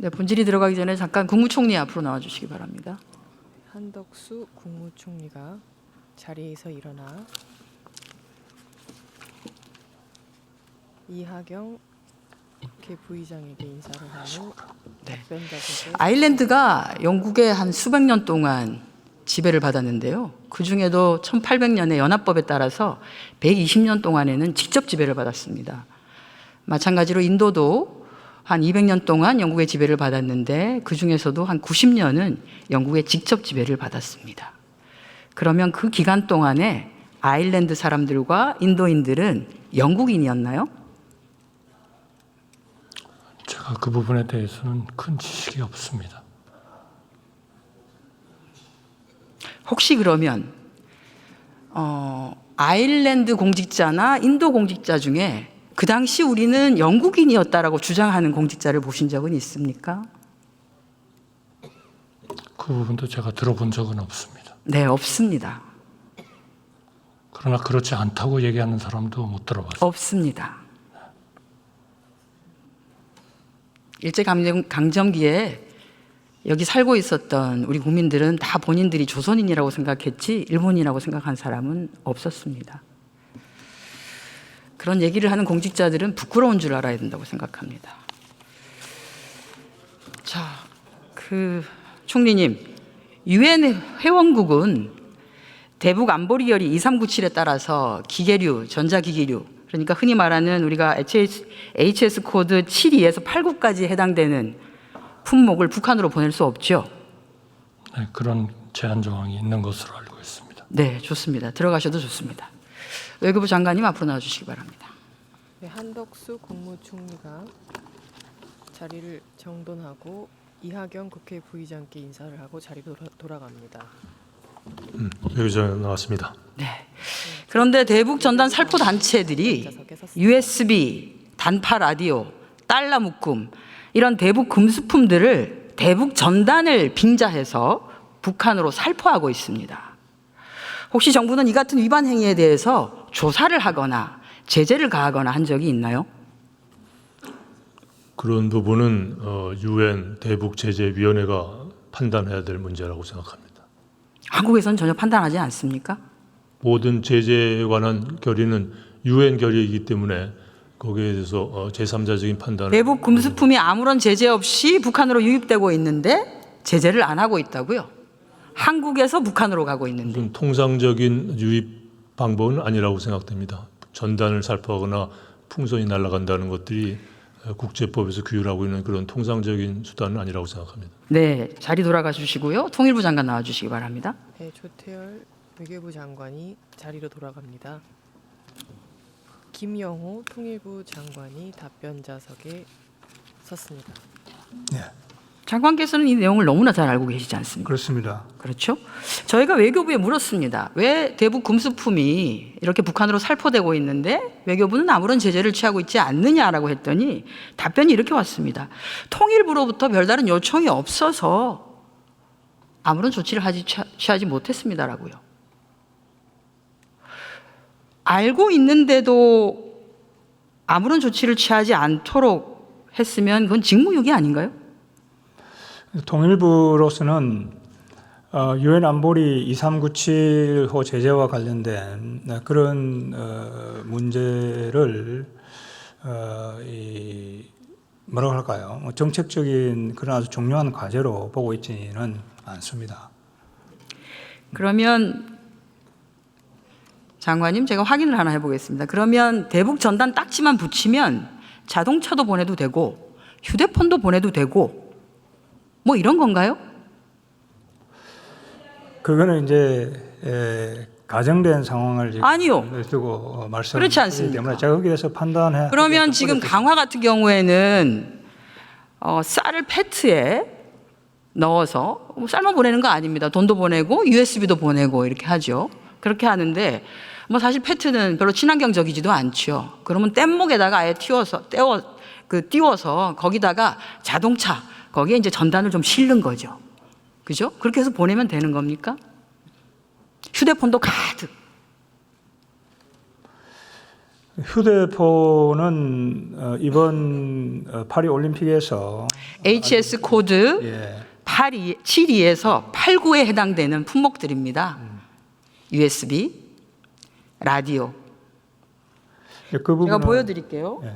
네, 본질이 들어가기 전에 잠깐 국무총리 앞으로 나와주시기 바랍니다. 한덕수 국무총리가 자리에서 일어나 이하경 국회 부의장에게 인사를 하는 답변자석에 아일랜드가 영국의 한 수백 년 동안 지배를 받았는데요. 그 중에도 1800년의 연합법에 따라서 120년 동안에는 직접 지배를 받았습니다. 마찬가지로 인도도 한 200년 동안 영국의 지배를 받았는데 그 중에서도 한 90년은 영국의 직접 지배를 받았습니다. 그러면 그 기간 동안에 아일랜드 사람들과 인도인들은 영국인이었나요? 제가 그 부분에 대해서는 큰 지식이 없습니다. 혹시 그러면 아일랜드 공직자나 인도 공직자 중에 그 당시 우리는 영국인이었다라고 주장하는 공직자를 보신 적은 있습니까? 그 부분도 제가 들어본 적은 없습니다. 네, 없습니다. 그러나 그렇지 않다고 얘기하는 사람도 못 들어봤어요. 없습니다. 일제강점기에 여기 살고 있었던 우리 국민들은 다 본인들이 조선인이라고 생각했지 일본인이라고 생각한 사람은 없었습니다. 그런 얘기를 하는 공직자들은 부끄러운 줄 알아야 된다고 생각합니다. 자, 총리님, 유엔 회원국은 대북 안보리결의 2397에 따라서 기계류, 전자기기류, 그러니까 흔히 말하는 우리가 HS 코드 72에서 89까지 해당되는 품목을 북한으로 보낼 수 없죠. 네, 그런 제한 조항이 있는 것으로 알고 있습니다. 네, 좋습니다. 들어가셔도 좋습니다. 외교부 장관님 앞으로 나와주시기 바랍니다. 네, 한덕수 국무총리가 자리를 정돈하고 이하경 국회 부의장께 인사를 하고 자리로 돌아갑니다. 외교장 나왔습니다. 네. 그런데 대북 전단 살포 단체들이 USB, 단파 라디오, 달러 묶음 이런 대북 금수품들을 대북 전단을 빙자해서 북한으로 살포하고 있습니다. 혹시 정부는 이 같은 위반 행위에 대해서 조사를 하거나 제재를 가하거나 한 적이 있나요? 그런 부분은 유엔 대북제재위원회가 판단해야 될 문제라고 생각합니다. 한국에서는 전혀 판단하지 않습니까? 모든 제재에 관한 결의는 유엔 결의이기 때문에 거기에 대해서 제3자적인 판단을 대북 금수품이 아무런 제재 없이 북한으로 유입되고 있는데 제재를 안 하고 있다고요? 한국에서 북한으로 가고 있는데. 무슨 통상적인 유입 방법은 아니라고 생각됩니다. 전단을 살포하거나 풍선이 날아간다는 것들이 국제법에서 규율하고 있는 그런 통상적인 수단은 아니라고 생각합니다. 네, 자리 돌아가 주시고요. 통일부 장관 나와 주시기 바랍니다. 네, 조태열 외교부 장관이 자리로 돌아갑니다. 김영호 통일부 장관이 답변자석에 섰습니다. 네, 장관께서는 이 내용을 너무나 잘 알고 계시지 않습니까? 그렇습니다. 그렇죠? 저희가 외교부에 물었습니다. 왜 대북 금수품이 이렇게 북한으로 살포되고 있는데 외교부는 아무런 제재를 취하고 있지 않느냐라고 했더니 답변이 이렇게 왔습니다. 통일부로부터 별다른 요청이 없어서 아무런 조치를 취하지 못했습니다라고요. 알고 있는데도 아무런 조치를 취하지 않도록 했으면 그건 직무유기 아닌가요? 통일부로서는 유엔 안보리 2397호 제재와 관련된 그런 문제를 뭐라고 할까요? 정책적인 그런 아주 중요한 과제로 보고 있지는 않습니다. 그러면 장관님, 제가 확인을 하나 해보겠습니다. 그러면 대북 전단 딱지만 붙이면 자동차도 보내도 되고 휴대폰도 보내도 되고 뭐 이런 건가요? 그거는 이제 가정된 상황을 지금 아니요. 두고 그렇지 말씀드리기 않습니까? 때문에 제가 거기에 대해서 판단해. 그러면 지금 강화 같은 경우에는 쌀을 페트에 넣어서 쌀만 보내는 거 아닙니다. 돈도 보내고 USB도 보내고 이렇게 하죠. 그렇게 하는데 뭐 사실 페트는 별로 친환경적이지도 않죠. 그러면 뗏목에다가 아예 띄워서 거기다가 자동차 거기에 이제 전단을 좀 실는 거죠. 그죠? 그렇게 해서 보내면 되는 겁니까? 휴대폰도 가득. 휴대폰은 이번 파리 올림픽에서 HS 코드 예. 72에서 89에 해당되는 품목들입니다. USB, 라디오. 그 부분은 제가 보여드릴게요. 예.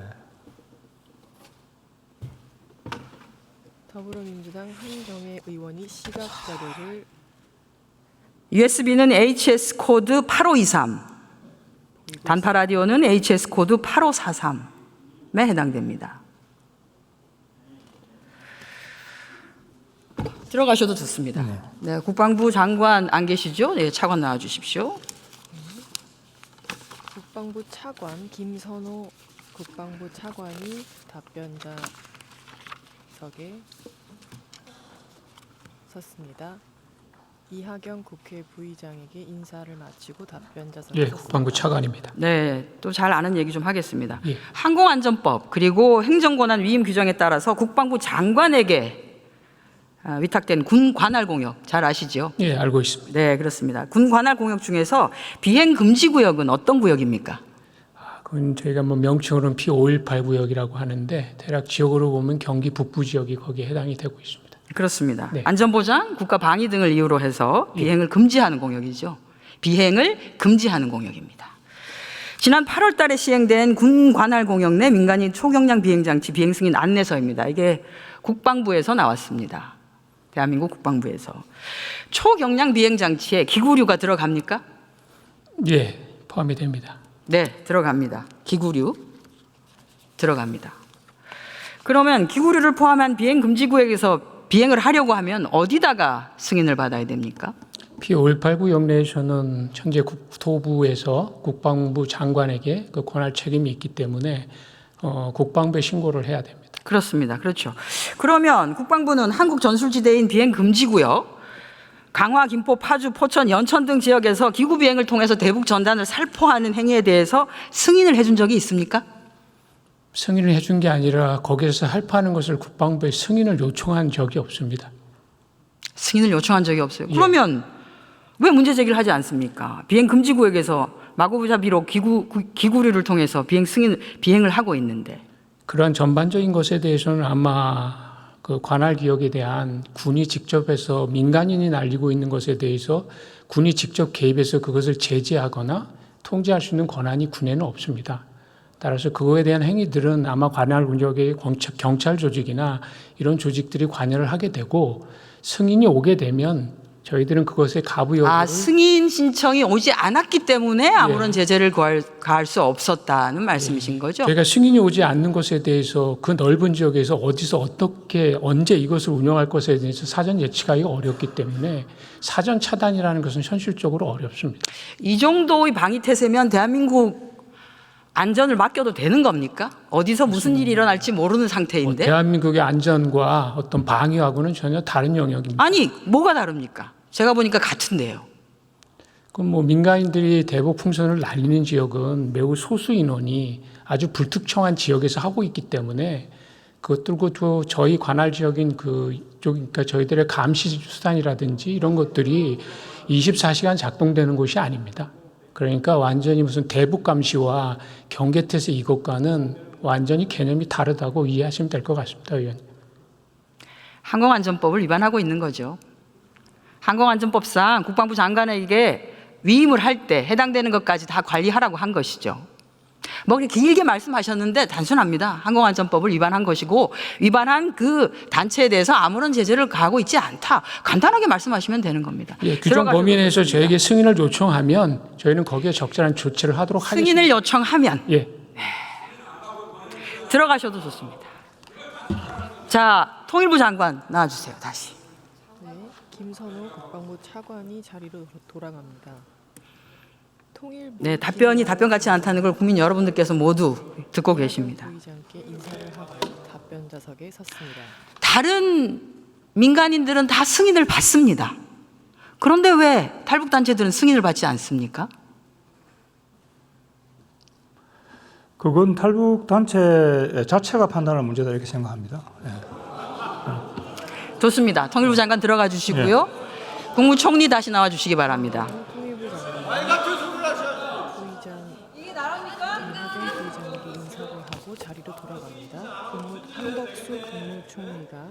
더불어민주당 한정혜 의원이 시각 자료를 USB는 HS 코드 8523, 단파 라디오는 HS 코드 8543에 해당됩니다. 들어가셔도 좋습니다. 네, 국방부 장관 안 계시죠? 네, 차관 나와 주십시오. 국방부 차관 김선호 국방부 차관이 답변자석에 섰습니다. 이하경 국회 부의장에게 인사를 마치고 답변자석에 예, 섰습니다. 국방부 차관입니다. 네, 또 잘 아는 얘기 좀 하겠습니다. 예. 항공안전법 그리고 행정권한 위임 규정에 따라서 국방부 장관에게 위탁된 군 관할 공역 잘 아시죠? 예, 알고 있습니다. 네, 그렇습니다. 군 관할 공역 중에서 비행 금지 구역은 어떤 구역입니까? 그건 저희가 뭐 명칭으로는 P518 구역이라고 하는데 대략 지역으로 보면 경기 북부 지역이 거기에 해당이 되고 있습니다. 그렇습니다. 네. 안전보장, 국가 방위 등을 이유로 해서 비행을 금지하는 공역이죠. 비행을 금지하는 공역입니다. 지난 8월 달에 시행된 군 관할 공역 내 민간인 초경량 비행장치 비행 승인 안내서입니다. 이게 국방부에서 나왔습니다. 대한민국 국방부에서. 초경량 비행장치에 기구류가 들어갑니까? 예, 포함이 됩니다. 네, 들어갑니다. 기구류 들어갑니다. 그러면 기구류를 포함한 비행 금지 구역에서 비행을 하려고 하면 어디다가 승인을 받아야 됩니까? P518 구역 내에서는 현재 국토부에서 국방부 장관에게 그 권할 책임이 있기 때문에 국방부에 신고를 해야 됩니다. 그렇습니다. 그렇죠. 그러면 국방부는 한국 전술지대인 비행 금지 구역, 강화, 김포, 파주, 포천, 연천 등 지역에서 기구 비행을 통해서 대북 전단을 살포하는 행위에 대해서 승인을 해준 적이 있습니까? 승인을 해준 게 아니라 거기에서 살포하는 것을 국방부에 승인을 요청한 적이 없습니다. 승인을 요청한 적이 없어요. 그러면 왜 문제 제기를 하지 않습니까? 비행 금지 구역에서 마구잡이로 기구류를 통해서 비행을 하고 있는데. 그러한 전반적인 것에 대해서는 아마 그 관할 기역에 대한 군이 직접 해서 민간인이 날리고 있는 것에 대해서 군이 직접 개입해서 그것을 제재하거나 통제할 수 있는 권한이 군에는 없습니다. 따라서 그거에 대한 행위들은 아마 관할 구역의 경찰 조직이나 이런 조직들이 관여를 하게 되고 승인이 오게 되면 저희들은 그것에 가부 여부를 승인 신청이 오지 않았기 때문에 아무런 제재를 가할 수 없었다는 말씀이신 거죠? 저희가 승인이 오지 않는 것에 대해서 그 넓은 지역에서 어디서 어떻게 언제 이것을 운영할 것에 대해서 사전 예측하기가 어렵기 때문에 사전 차단이라는 것은 현실적으로 어렵습니다. 이 정도의 방위 태세면 대한민국 안전을 맡겨도 되는 겁니까? 어디서 무슨 일이 일어날지 모르는 상태인데. 대한민국의 안전과 어떤 방위하고는 전혀 다른 영역입니다. 아니, 뭐가 다릅니까? 제가 보니까 같은데요. 그럼 뭐 민간인들이 대북 풍선을 날리는 지역은 매우 소수 인원이 아주 불특정한 지역에서 하고 있기 때문에 그것들도 저희 관할 지역인 그러니까 저희들의 감시 수단이라든지 이런 것들이 24시간 작동되는 곳이 아닙니다. 그러니까 완전히 무슨 대북 감시와 경계태세 이것과는 완전히 개념이 다르다고 이해하시면 될 것 같습니다, 의원님. 항공안전법을 위반하고 있는 거죠. 항공안전법상 국방부 장관에게 위임을 할 때 해당되는 것까지 다 관리하라고 한 것이죠. 뭐 길게 말씀하셨는데 단순합니다. 항공안전법을 위반한 것이고 위반한 그 단체에 대해서 아무런 제재를 가하고 있지 않다. 간단하게 말씀하시면 되는 겁니다. 예, 규정 범위 내에서 저에게 승인을 요청하면 저희는 거기에 적절한 조치를 하도록 하겠습니다. 승인을 요청하면 예. 들어가셔도 좋습니다. 자, 통일부 장관 나와주세요. 다시. 네, 김선호 국방부 차관이 자리로 돌아갑니다. 통일부 네, 답변이 답변 같지 않다는 걸 국민 여러분들께서 모두 듣고 계십니다. 부의장께 인사를 하고 답변자석에 섰습니다. 다른 민간인들은 다 승인을 받습니다. 그런데 왜 탈북단체들은 승인을 받지 않습니까? 그건 탈북 단체 자체가 판단할 문제다 이렇게 생각합니다. 예. 좋습니다. 통일부 장관 들어가 주시고요. 국무총리 다시 나와 주시기 바랍니다. 통일부 장관 부의장 이하경 부의장에게 인사를 하고 자리로 돌아갑니다. 한덕수 한덕수 국무총리가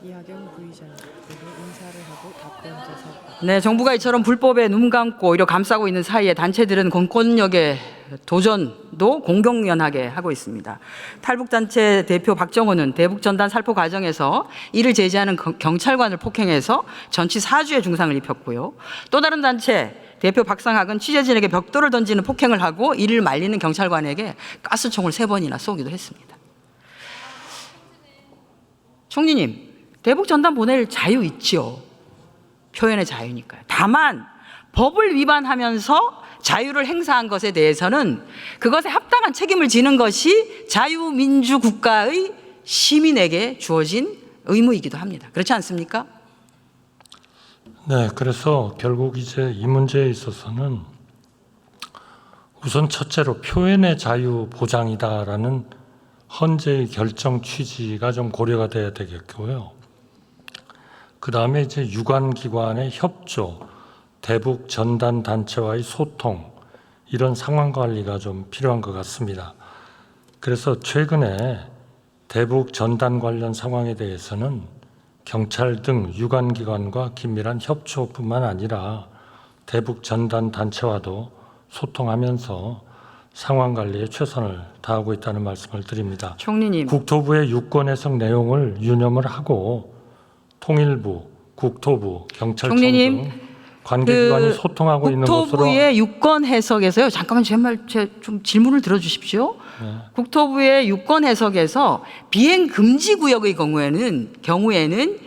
이하경 부의장에게 인사를 하고 답변자석. 네, 정부가 이처럼 불법에 눈 감고 오히려 감싸고 있는 사이에 단체들은 공권력의 도전도 공공연하게 하고 있습니다. 탈북단체 대표 박정호는 대북전단 살포 과정에서 이를 제지하는 경찰관을 폭행해서 전치 4주의 중상을 입혔고요. 또 다른 단체 대표 박상학은 취재진에게 벽돌을 던지는 폭행을 하고 이를 말리는 경찰관에게 가스총을 3번이나 쏘기도 했습니다. 총리님, 대북 전단 보낼 자유 있죠. 표현의 자유니까요. 다만 법을 위반하면서 자유를 행사한 것에 대해서는 그것에 합당한 책임을 지는 것이 자유민주 국가의 시민에게 주어진 의무이기도 합니다. 그렇지 않습니까? 네, 그래서 결국 이제 이 문제에 있어서는 우선 첫째로 표현의 자유 보장이다라는 헌재의 결정 취지가 좀 고려가 돼야 되겠고요. 그 다음에 이제 유관기관의 협조, 대북 전단 단체와의 소통, 이런 상황 관리가 좀 필요한 것 같습니다. 그래서 최근에 대북 전단 관련 상황에 대해서는 경찰 등 유관기관과 긴밀한 협조뿐만 아니라 대북 전단 단체와도 소통하면서 상황 관리에 최선을 다하고 있다는 말씀을 드립니다. 총리님. 국토부의 유권 해석 내용을 유념을 하고 통일부, 국토부, 경찰청 총리님, 등 관계기관이 소통하고 있는 것으로. 국토부의 유권 해석에서요. 잠깐만 제 좀 질문을 들어주십시오. 네. 국토부의 유권 해석에서 비행 금지 구역의 경우에는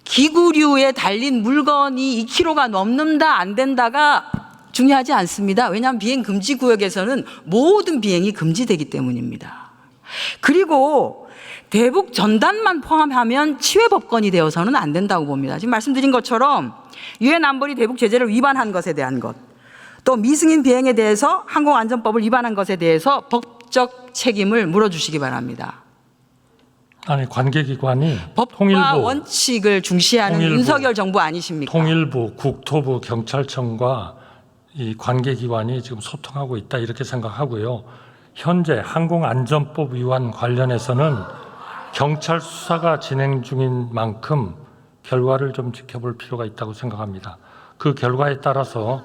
기구류에 달린 물건이 2kg가 넘는다 안 된다가 중요하지 않습니다. 왜냐하면 비행 금지 구역에서는 모든 비행이 금지되기 때문입니다. 그리고 대북 전단만 포함하면 치외법권이 되어서는 안 된다고 봅니다. 지금 말씀드린 것처럼 유엔 안보리 대북 제재를 위반한 것에 대한 것, 또 미승인 비행에 대해서 항공안전법을 위반한 것에 대해서 법적 책임을 물어주시기 바랍니다. 아니, 관계기관이 법과 통일부, 원칙을 중시하는 통일부, 윤석열 정부 아니십니까? 통일부, 국토부, 경찰청과 이 관계기관이 지금 소통하고 있다 이렇게 생각하고요. 현재 항공안전법 위반 관련해서는 경찰 수사가 진행 중인 만큼 결과를 좀 지켜볼 필요가 있다고 생각합니다. 그 결과에 따라서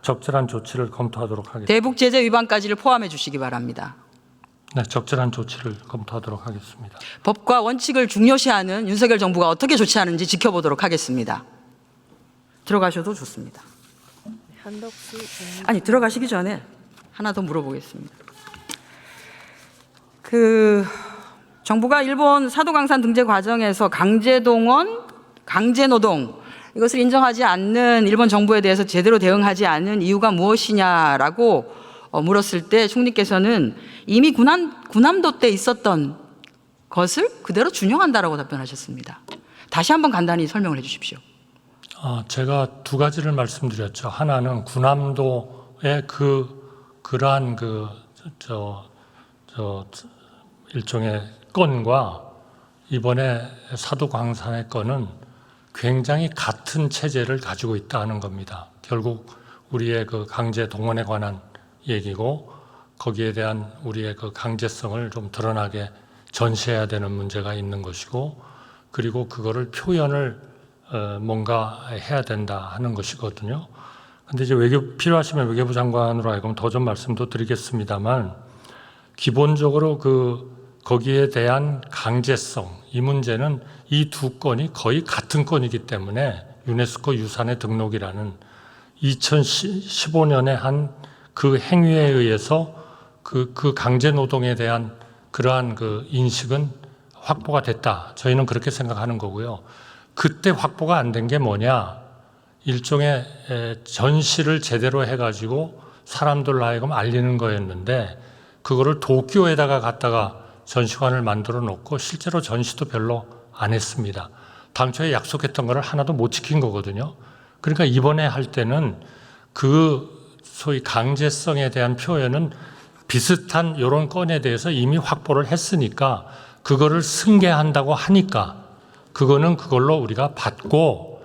적절한 조치를 검토하도록 하겠습니다. 대북 제재 위반까지를 포함해 주시기 바랍니다. 네, 적절한 조치를 검토하도록 하겠습니다. 법과 원칙을 중요시하는 윤석열 정부가 어떻게 조치하는지 지켜보도록 하겠습니다. 들어가셔도 좋습니다. 한덕수 국무. 아니, 들어가시기 전에 하나 더 물어보겠습니다. 정부가 일본 사도강산 등재 과정에서 강제동원, 강제노동 이것을 인정하지 않는 일본 정부에 대해서 제대로 대응하지 않는 이유가 무엇이냐라고 물었을 때 총리께서는 이미 군함도 때 있었던 것을 그대로 준용한다라고 답변하셨습니다. 다시 한번 간단히 설명을 해 주십시오. 제가 두 가지를 말씀드렸죠. 하나는 군함도의 그러한 일종의 건과 이번에 사도광산의 건은 굉장히 같은 체제를 가지고 있다는 겁니다. 결국 우리의 그 강제 동원에 관한 얘기고 거기에 대한 우리의 그 강제성을 좀 드러나게 전시해야 되는 문제가 있는 것이고 그리고 그거를 표현을 뭔가 해야 된다 하는 것이거든요. 근데 이제 필요하시면 외교부 장관으로 하여금 더 좀 말씀도 드리겠습니다만 기본적으로 거기에 대한 강제성, 이 문제는 이 두 건이 거의 같은 건이기 때문에 유네스코 유산의 등록이라는 2015년에 한 그 행위에 의해서 그 강제 노동에 대한 그러한 그 인식은 확보가 됐다. 저희는 그렇게 생각하는 거고요. 그때 확보가 안 된 게 뭐냐? 일종의 전시를 제대로 해가지고 사람들 하여금 알리는 거였는데 그거를 도쿄에다가 갖다가 전시관을 만들어 놓고 실제로 전시도 별로 안 했습니다. 당초에 약속했던 거를 하나도 못 지킨 거거든요. 그러니까 이번에 할 때는 그 소위 강제성에 대한 표현은 비슷한 이런 건에 대해서 이미 확보를 했으니까 그거를 승계한다고 하니까 그거는 그걸로 우리가 받고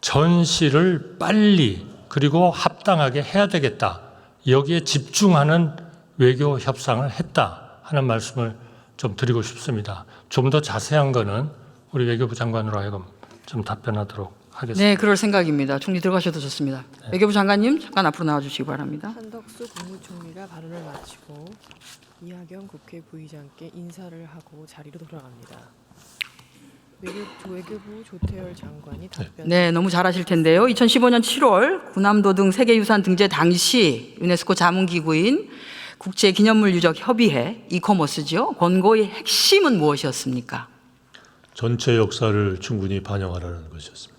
전시를 빨리 그리고 합당하게 해야 되겠다. 여기에 집중하는 외교 협상을 했다 하는 말씀을 좀 드리고 싶습니다. 좀 더 자세한 거는 우리 외교부 장관으로 하여금 좀 답변하도록 하겠습니다. 네, 그럴 생각입니다. 총리 들어가셔도 좋습니다. 외교부 장관님 잠깐 앞으로 나와주시기 바랍니다. 한덕수 국무총리가 발언을 마치고 이하경 국회 부의장께 인사를 하고 자리로 돌아갑니다. 외교부 조태열 장관이 답변. 네, 너무 잘하실 텐데요. 2015년 7월 구남도 등 세계유산 등재 당시 유네스코 자문기구인 국제기념물유적협의회 이코머스죠. 권고의 핵심은 무엇이었습니까? 전체 역사를 충분히 반영하라는 것이었습니다.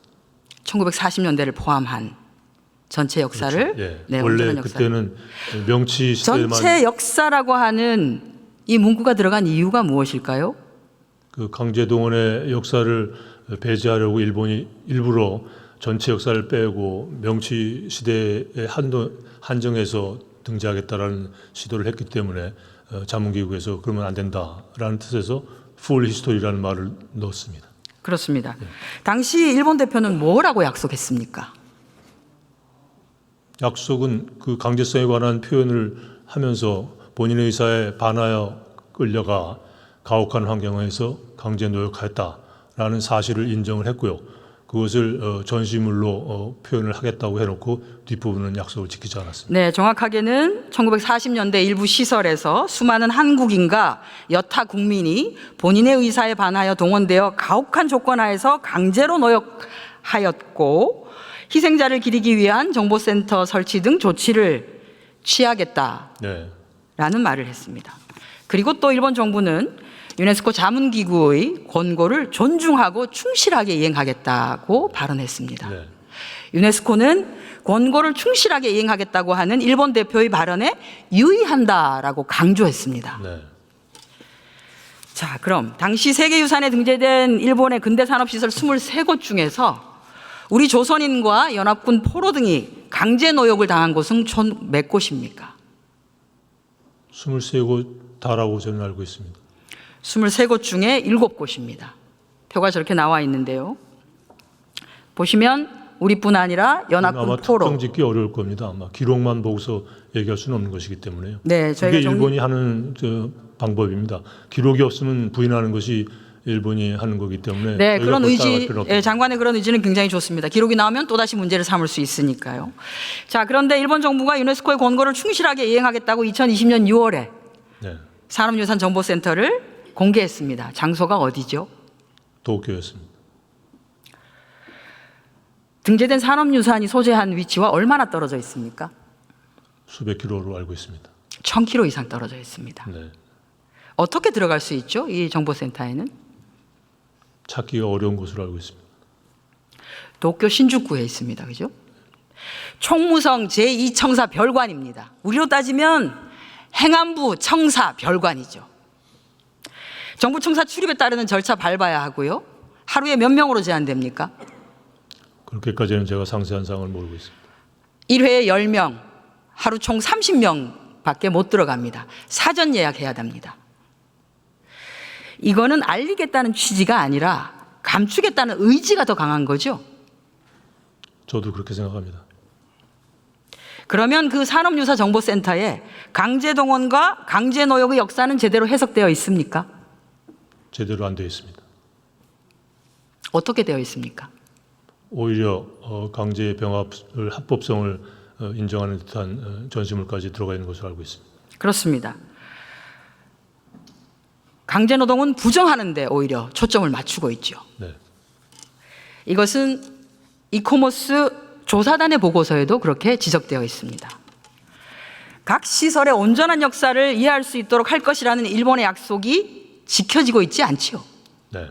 1940년대를 포함한 전체 역사를 그렇죠. 예. 네, 원래 온전한 역사. 그때는 명치 시대만 전체 역사라고 하는 이 문구가 들어간 이유가 무엇일까요? 그 강제동원의 역사를 배제하려고 일본이 일부러 전체 역사를 빼고 명치 시대에 한정해서 등재하겠다라는 시도를 했기 때문에 자문기구에서 그러면 안 된다라는 뜻에서 풀 히스토리라는 말을 넣었습니다. 그렇습니다. 당시 일본 대표는 뭐라고 약속했습니까? 약속은 그 강제성에 관한 표현을 하면서 본인의 의사에 반하여 끌려가 가혹한 환경에서 강제 노역하였다라는 사실을 인정을 했고요. 그것을 전시물로 표현을 하겠다고 해놓고 뒷부분은 약속을 지키지 않았습니다. 네, 정확하게는 1940년대 일부 시설에서 수많은 한국인과 여타 국민이 본인의 의사에 반하여 동원되어 가혹한 조건 하에서 강제로 노역하였고 희생자를 기리기 위한 정보센터 설치 등 조치를 취하겠다라는 네. 말을 했습니다. 그리고 또 일본 정부는 유네스코 자문기구의 권고를 존중하고 충실하게 이행하겠다고 발언했습니다. 네. 유네스코는 권고를 충실하게 이행하겠다고 하는 일본 대표의 발언에 유의한다라고 강조했습니다. 네. 자, 그럼 당시 세계유산에 등재된 일본의 근대산업시설 23곳 중에서 우리 조선인과 연합군 포로 등이 강제 노역을 당한 곳은 총 몇 곳입니까? 23곳 다라고 저는 알고 있습니다. 23곳 중에 7곳입니다. 표가 저렇게 나와 있는데요. 보시면 우리뿐 아니라 연합군 아마 포로. 특정 짓기 어려울 겁니다. 아마 기록만 보고서 얘기할 수는 없는 것이기 때문에요. 네, 그게 저희가 일본이 하는 방법입니다. 기록이 없으면 부인하는 것이 일본이 하는 거기 때문에 네, 저희가 그런 그걸 따라갈 의지, 필요는 없습니다. 장관의 그런 의지는 굉장히 좋습니다. 기록이 나오면 또다시 문제를 삼을 수 있으니까요. 자, 그런데 일본 정부가 유네스코의 권고를 충실하게 이행하겠다고 2020년 6월에 네, 산업유산정보센터를 공개했습니다. 장소가 어디죠? 도쿄였습니다. 등재된 산업유산이 소재한 위치와 얼마나 떨어져 있습니까? 수백 킬로로 알고 있습니다. 1000km 이상 떨어져 있습니다. 네, 어떻게 들어갈 수 있죠? 이 정보센터에는? 찾기가 어려운 곳으로 알고 있습니다. 도쿄 신주쿠에 있습니다. 그죠? 총무성 제2청사 별관입니다. 우리로 따지면 행안부 청사 별관이죠. 정부 청사 출입에 따르는 절차 밟아야 하고요. 하루에 몇 명으로 제한됩니까? 그렇게까지는 제가 상세한 사항을 모르고 있습니다. 1회에 10명, 하루 총 30명밖에 못 들어갑니다. 사전 예약해야 됩니다. 이거는 알리겠다는 취지가 아니라 감추겠다는 의지가 더 강한 거죠. 저도 그렇게 생각합니다. 그러면 그 산업유사정보센터에 강제동원과 강제노역의 역사는 제대로 해석되어 있습니까? 제대로 안 되어 있습니다. 어떻게 되어 있습니까? 오히려 강제 병합을 합법성을 인정하는 듯한 전시물까지 들어가 있는 것으로 알고 있습니다. 그렇습니다. 강제노동은 부정하는 데 오히려 초점을 맞추고 있죠. 네. 이것은 이코머스 조사단의 보고서에도 그렇게 지적되어 있습니다. 각 시설의 온전한 역사를 이해할 수 있도록 할 것이라는 일본의 약속이 지켜지고 있지 않지요. 네.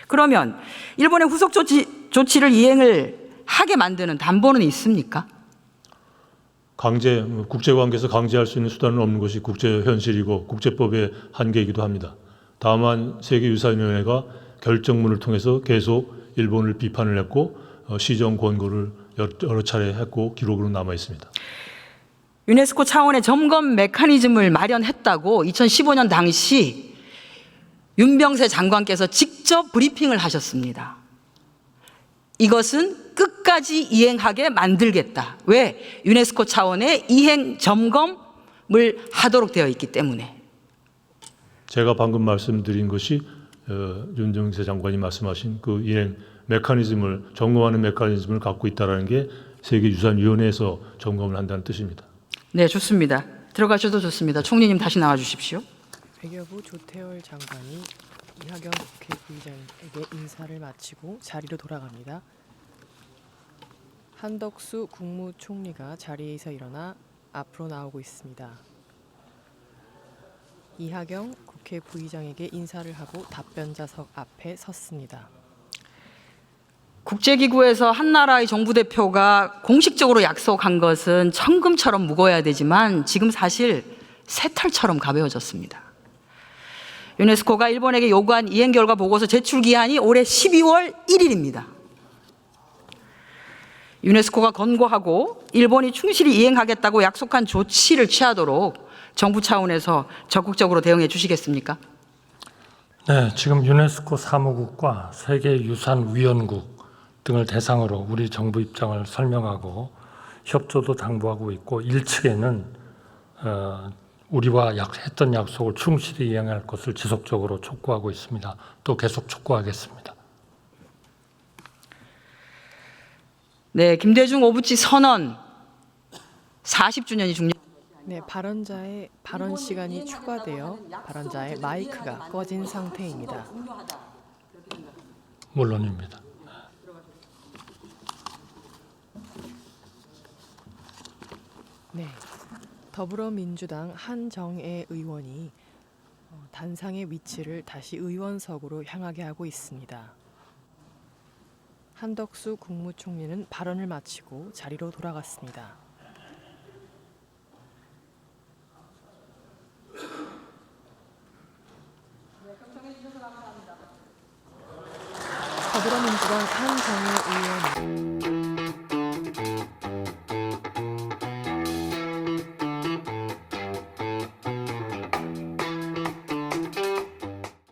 그러면 일본의 후속 조치를 이행을 하게 만드는 담보는 있습니까? 국제관계에서 강제할 수 있는 수단은 없는 것이 국제 현실이고 국제법의 한계이기도 합니다. 다만 세계유산위원회가 결정문을 통해서 계속 일본을 비판을 했고 시정 권고를 여러 차례 했고 기록으로 남아 있습니다. 유네스코 차원의 점검 메커니즘을 마련했다고 2015년 당시 윤병세 장관께서 직접 브리핑을 하셨습니다. 이것은 끝까지 이행하게 만들겠다. 왜? 유네스코 차원의 이행 점검을 하도록 되어 있기 때문에. 제가 방금 말씀드린 것이 윤정세 장관이 말씀하신 그 이행 메커니즘을 점검하는 메커니즘을 갖고 있다는 게 세계유산위원회에서 점검을 한다는 뜻입니다. 네, 좋습니다. 들어가셔도 좋습니다. 총리님 다시 나와 주십시오. 외교부 조태열 장관이 이하경 국회 부의장에게 인사를 마치고 자리로 돌아갑니다. 한덕수 국무총리가 자리에서 일어나 앞으로 나오고 있습니다. 이하경 국회 부의장에게 인사를 하고 답변자석 앞에 섰습니다. 국제기구에서 한 나라의 정부 대표가 공식적으로 약속한 것은 천금처럼 무거워야 되지만 지금 사실 새털처럼 가벼워졌습니다. 유네스코가 일본에게 요구한 이행 결과 보고서 제출 기한이 올해 12월 1일입니다. 유네스코가 권고하고 일본이 충실히 이행하겠다고 약속한 조치를 취하도록 정부 차원에서 적극적으로 대응해 주시겠습니까? 네, 지금 유네스코 사무국과 세계유산위원국 등을 대상으로 우리 정부 입장을 설명하고 협조도 당부하고 있고 1측에는 우리와 했던 약속을 충실히 이행할 것을 지속적으로 촉구하고 있습니다. 또 계속 촉구하겠습니다. 네, 김대중 오부치 선언 40주년이 중요합니다. 네, 발언자의 발언 시간이 추가되어 발언자의 마이크가 꺼진 상태입니다. 물론입니다. 네, 더불어민주당 한정애 의원이 단상의 위치를 다시 의원석으로 향하게 하고 있습니다. 한덕수 국무총리는 발언을 마치고 자리로 돌아갔습니다. 더불어민주당 한정애 의원